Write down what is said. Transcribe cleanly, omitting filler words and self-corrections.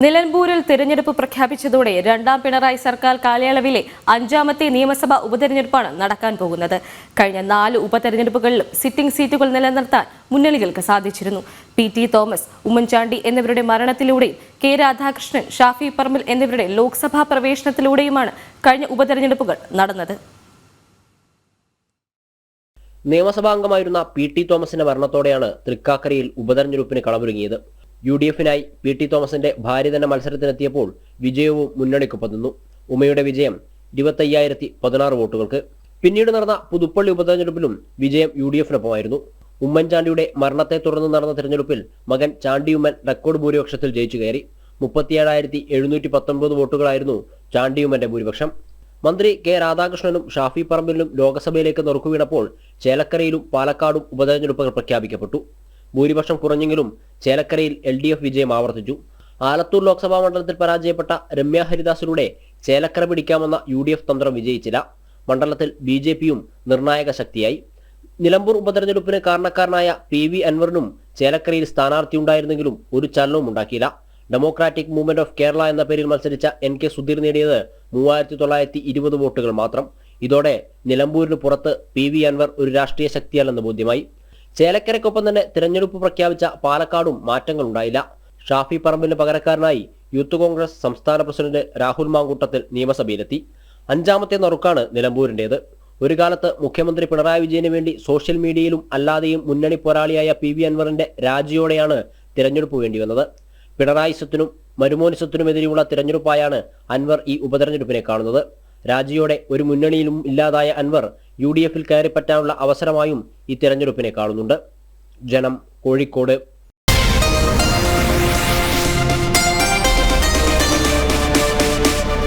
നിലമ്പൂരിൽ തിരഞ്ഞെടുപ്പ് പ്രഖ്യാപിച്ചതോടെ രണ്ടാം പിണറായി സർക്കാർ കാലയളവിലെ അഞ്ചാമത്തെ നിയമസഭാ ഉപതെരഞ്ഞെടുപ്പാണ് നടക്കാൻ പോകുന്നത്. കഴിഞ്ഞ 4 ഉപതെരഞ്ഞെടുപ്പുകളിലും സിറ്റിംഗ് സീറ്റുകൾ നിലനിർത്താൻ മുന്നണികൾക്ക് സാധിച്ചിരുന്നു. പി.ടി. തോമസ്, ഉമ്മൻചാണ്ടി എന്നിവരുടെ മരണത്തിലൂടെയും കെ. രാധാകൃഷ്ണൻ, ഷാഫി പറമ്പിൽ എന്നിവരുടെ ലോക്സഭാ പ്രവേശനത്തിലൂടെയുമാണ് കഴിഞ്ഞ ഉപതെരഞ്ഞെടുപ്പുകൾ നടന്നത്. നിയമസഭാംഗമായിരുന്ന പി.ടി. തോമസിന്റെ മരണത്തോടെയാണ് തൃക്കാക്കരയിൽ ഉപതെരഞ്ഞെടുപ്പിന് കളമൊരുങ്ങിയത്. യു.ഡി.എഫിനായി പി.ടി. തോമസിന്റെ ഭാര്യ തന്നെ മത്സരത്തിനെത്തിയപ്പോൾ വിജയവും മുന്നണിക്കൊപ്പം നിന്നു. ഉമയുടെ വിജയം 25,016 വോട്ടുകൾക്ക്. പിന്നീട് നടന്ന പുതുപ്പള്ളി ഉപതെരഞ്ഞെടുപ്പിലും വിജയം യു.ഡി.എഫിനൊപ്പമായിരുന്നു. ഉമ്മൻചാണ്ടിയുടെ മരണത്തെ തുടർന്ന് നടന്ന തെരഞ്ഞെടുപ്പിൽ മകൻ ചാണ്ടിയുമ്മൻ റെക്കോർഡ് ഭൂരിപക്ഷത്തിൽ ജയിച്ചു കയറി. 37,719 വോട്ടുകളായിരുന്നു ചാണ്ടിയുമ്മന്റെ ഭൂരിപക്ഷം. മന്ത്രി കെ. രാധാകൃഷ്ണനും ഷാഫി പറമ്പിലിനും ലോക്സഭയിലേക്ക് നുറുക്കുവീണപ്പോൾ ചേലക്കരയിലും പാലക്കാടും ഉപതെരഞ്ഞെടുപ്പുകൾ പ്രഖ്യാപിക്കപ്പെട്ടു. ഭൂരിപക്ഷം കുറഞ്ഞെങ്കിലും ചേലക്കരയിൽ LDF വിജയം ആവർത്തിച്ചു. ആലത്തൂർ ലോക്സഭാ മണ്ഡലത്തിൽ പരാജയപ്പെട്ട രമ്യ ഹരിദാസിലൂടെ ചേലക്കര പിടിക്കാമെന്ന UDF തന്ത്രം വിജയിച്ചില്ല. മണ്ഡലത്തിൽ BJPയും നിർണായക ശക്തിയായി. നിലമ്പൂർ ഉപതെരഞ്ഞെടുപ്പിന് കാരണക്കാരനായ PV അൻവറിനും ചേലക്കരയിൽ സ്ഥാനാർത്ഥിയുണ്ടായിരുന്നെങ്കിലും ഒരു ചലനവും ഉണ്ടാക്കിയില്ല. ഡെമോക്രാറ്റിക് മൂവ്മെന്റ് ഓഫ് കേരള എന്ന പേരിൽ മത്സരിച്ച NK സുധീർ നേടിയത് 3,920 വോട്ടുകൾ മാത്രം. ഇതോടെ നിലമ്പൂരിന് പുറത്ത് PV അൻവർ ഒരു രാഷ്ട്രീയ ശക്തിയല്ലെന്ന് ബോധ്യമായി. ചേലക്കരയ്ക്കൊപ്പം തന്നെ തിരഞ്ഞെടുപ്പ് പ്രഖ്യാപിച്ച പാലക്കാടും മാറ്റങ്ങൾ ഉണ്ടായില്ല. ഷാഫി പറമ്പിലിന് പകരക്കാരനായി യൂത്ത് കോൺഗ്രസ് സംസ്ഥാന പ്രസിഡന്റ് രാഹുൽ മാങ്കൂട്ടത്തിൽ നിയമസഭയിലെത്തി. 5ാമത്തെ നറുക്കാണ് നിലമ്പൂരിന്റേത്. ഒരു കാലത്ത് മുഖ്യമന്ത്രി പിണറായി വിജയന് വേണ്ടി സോഷ്യൽ മീഡിയയിലും അല്ലാതെയും മുന്നണി പോരാളിയായ PV അൻവറിന്റെ രാജിയോടെയാണ് തിരഞ്ഞെടുപ്പ് വേണ്ടിവന്നത്. പിണറായിസത്തിനും മരുമോനിസത്തിനുമെതിരെയുള്ള തിരഞ്ഞെടുപ്പായാണ് അൻവർ ഈ ഉപതെരഞ്ഞെടുപ്പിനെ കാണുന്നത്. രാജിയോടെ ഒരു മുന്നണിയിലും ഇല്ലാതായ അൻവർ UDFിൽ കയറിപ്പറ്റാനുള്ള അവസരമായും ഈ തിരഞ്ഞെടുപ്പിനെ കാണുന്നുണ്ട്. ജനം, കോഴിക്കോട്.